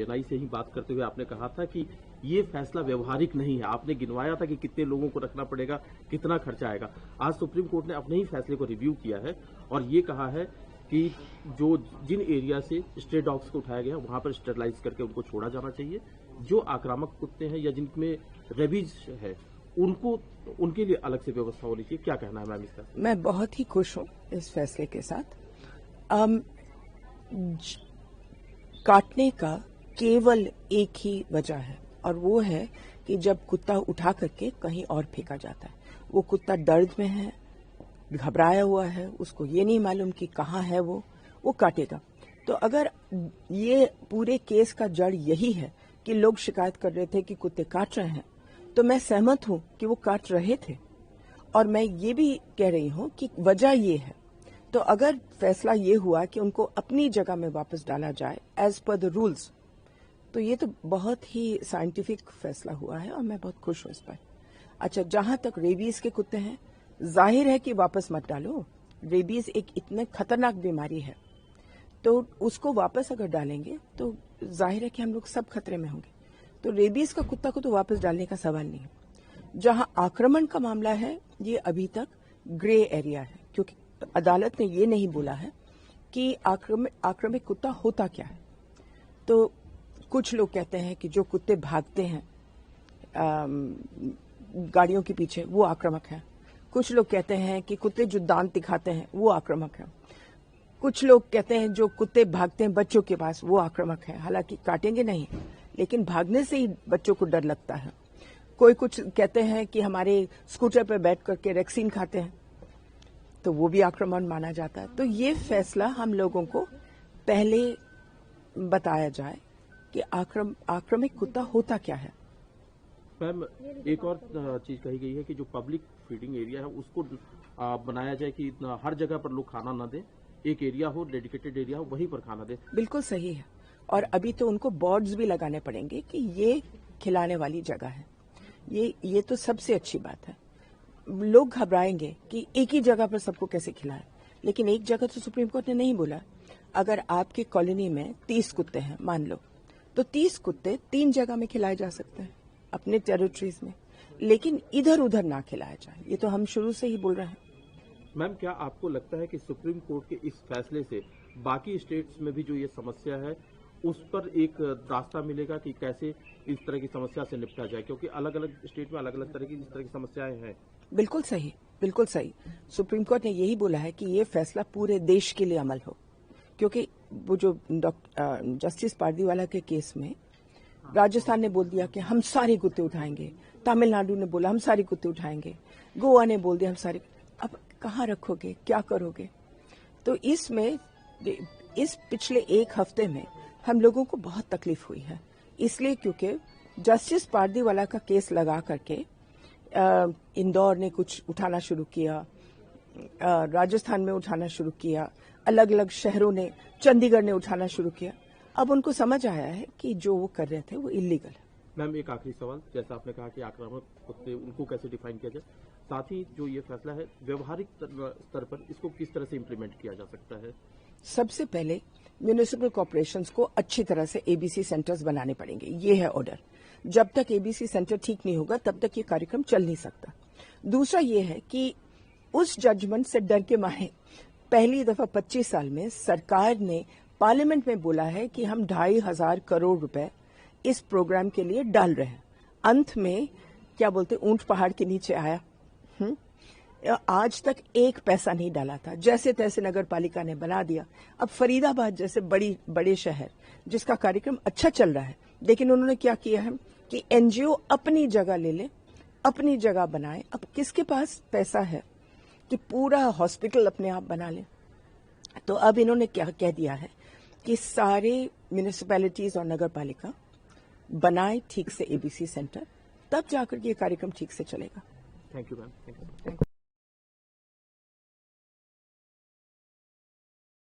ANI से ही बात करते हुए आपने कहा था कि ये फैसला व्यवहारिक नहीं है। आपने गिनवाया था कि कितने लोगों को रखना पड़ेगा, कितना खर्चा आएगा। आज सुप्रीम कोर्ट ने अपने ही फैसले को रिव्यू किया है और ये कहा है कि जिन एरिया से स्ट्रे डॉग्स को उठाया गया वहां पर स्टेरलाइज करके उनको छोड़ा जाना चाहिए। जो आक्रामक कुत्ते हैं या जिनमें रेबीज है उनके लिए अलग से व्यवस्था होनी चाहिए। क्या कहना है मैम इसका? मैं बहुत ही खुश हूं इस फैसले के साथ। काटने का केवल एक ही वजह है और वो है कि जब कुत्ता उठा करके कहीं और फेंका जाता है, वो कुत्ता दर्द में है, घबराया हुआ है, उसको ये नहीं मालूम कि कहाँ है वो काटेगा। तो अगर ये पूरे केस का जड़ यही है कि लोग शिकायत कर रहे थे कि कुत्ते काट रहे हैं, तो मैं सहमत हूं कि वो काट रहे थे और मैं ये भी कह रही हूं कि वजह ये है। तो अगर फैसला ये हुआ कि उनको अपनी जगह में वापस डाला जाए एज पर द रूल्स, तो ये तो बहुत ही साइंटिफिक फैसला हुआ है और मैं बहुत खुश हूं इस पर। अच्छा, जहां तक रेबीज के कुत्ते हैं, जाहिर है कि वापस मत डालो। रेबीज एक इतने खतरनाक बीमारी है, तो उसको वापस अगर डालेंगे तो जाहिर है कि हम लोग सब खतरे में होंगे। तो रेबीज का कुत्ता को तो वापस डालने का सवाल नहीं है। जहां आक्रमण का मामला है, ये अभी तक ग्रे एरिया है, क्योंकि अदालत ने ये नहीं बोला है कि आक्रामक कुत्ता होता क्या है। तो कुछ लोग कहते हैं कि जो कुत्ते भागते हैं गाड़ियों के पीछे, वो आक्रामक है। कुछ लोग कहते हैं कि कुत्ते जो दांत दिखाते हैं वो आक्रामक है। कुछ लोग कहते हैं जो कुत्ते भागते हैं बच्चों के पास वो आक्रामक है, हालांकि काटेंगे नहीं, लेकिन भागने से ही बच्चों को डर लगता है। कोई कुछ कहते हैं कि हमारे स्कूटर पर बैठ करके वैक्सीन खाते हैं, तो वो भी आक्रमण माना जाता है। तो ये फैसला हम लोगों को पहले बताया जाए कि आक्रामक कुत्ता होता क्या है। मैम, एक और चीज कही गई है कि जो पब्लिक फीडिंग एरिया है उसको बनाया जाए कि हर जगह पर लोग खाना न दें, एक एरिया हो, डेडिकेटेड एरिया हो, वहीं पर खाना दें। बिल्कुल सही है। और अभी तो उनको बोर्ड्स भी लगाने पड़ेंगे कि ये खिलाने वाली जगह है। ये तो सबसे अच्छी बात है। लोग घबराएंगे कि एक ही जगह पर सबको कैसे खिलाएं, लेकिन एक जगह तो सुप्रीम कोर्ट ने नहीं बोला। अगर आपके कॉलोनी में 30 कुत्ते हैं मान लो, तो 30 कुत्ते 3 जगह में खिलाए जा सकते हैं अपने टेरिटरीज में, लेकिन इधर उधर ना खिलाया जाए। ये तो हम शुरू से ही बोल रहे हैं। मैम, क्या आपको लगता है कि सुप्रीम कोर्ट के इस फैसले से बाकी स्टेट्स में भी जो ये समस्या है उस पर एक रास्ता मिलेगा कि कैसे इस तरह की समस्या से निपटा जाए? क्योंकि अलग अलग स्टेट में अलग अलग तरह की समस्याएं हैं। बिल्कुल सही, बिल्कुल सही। सुप्रीम कोर्ट ने यही बोला है कि ये फैसला पूरे देश के लिए अमल हो, क्योंकि वो जो जस्टिस पारदीवाला के केस में राजस्थान ने बोल दिया कि हम सारे कुत्ते उठाएंगे, तमिलनाडु ने बोला हम सारे कुत्ते उठाएंगे, गोवा ने बोल दिया हम सारे। अब कहाँ रखोगे, क्या करोगे? तो इसमें इस पिछले एक हफ्ते में हम लोगों को बहुत तकलीफ हुई है, इसलिए क्योंकि जस्टिस पारदीवाला का केस लगा करके इंदौर ने कुछ उठाना शुरू किया, राजस्थान में उठाना शुरू किया, अलग अलग शहरों ने, चंडीगढ़ ने उठाना शुरू किया। अब उनको समझ आया है कि जो वो कर रहे थे वो इलीगल है। मैम, एक आखिरी सवाल, जैसा आपने कहा कि आक्रामक कुत्ते उनको कैसे डिफाइन किया जाए, साथ ही जो ये फैसला है व्यवहारिक स्तर पर इसको किस तरह से इम्प्लीमेंट किया जा सकता है? सबसे पहले म्यूनिसिपल कॉर्पोरेशंस को अच्छी तरह से एबीसी सेंटर्स बनाने पड़ेंगे, ये है ऑर्डर। जब तक एबीसी सेंटर ठीक नहीं होगा तब तक ये कार्यक्रम चल नहीं सकता। दूसरा ये है कि उस जजमेंट से डर के मारे पहली दफा 25 साल में सरकार ने पार्लियामेंट में बोला है कि हम 2,500 करोड़ रुपए इस प्रोग्राम के लिए डाल रहे हैं। अंत में क्या बोलते, ऊंट पहाड़ के नीचे आया। आज तक एक पैसा नहीं डाला था, जैसे तैसे नगर पालिका ने बना दिया। अब फरीदाबाद जैसे बड़े शहर जिसका कार्यक्रम अच्छा चल रहा है, लेकिन उन्होंने क्या किया है कि एनजीओ अपनी जगह ले ले, अपनी जगह बनाए। अब किसके पास पैसा है कि पूरा हॉस्पिटल अपने आप बना ले? तो अब इन्होंने क्या कह दिया है कि सारे म्यूनिसिपैलिटीज और नगर पालिका बनाए ठीक से एबीसी सेंटर, तब जाकर ये कार्यक्रम ठीक से चलेगा। Thank you ma'am.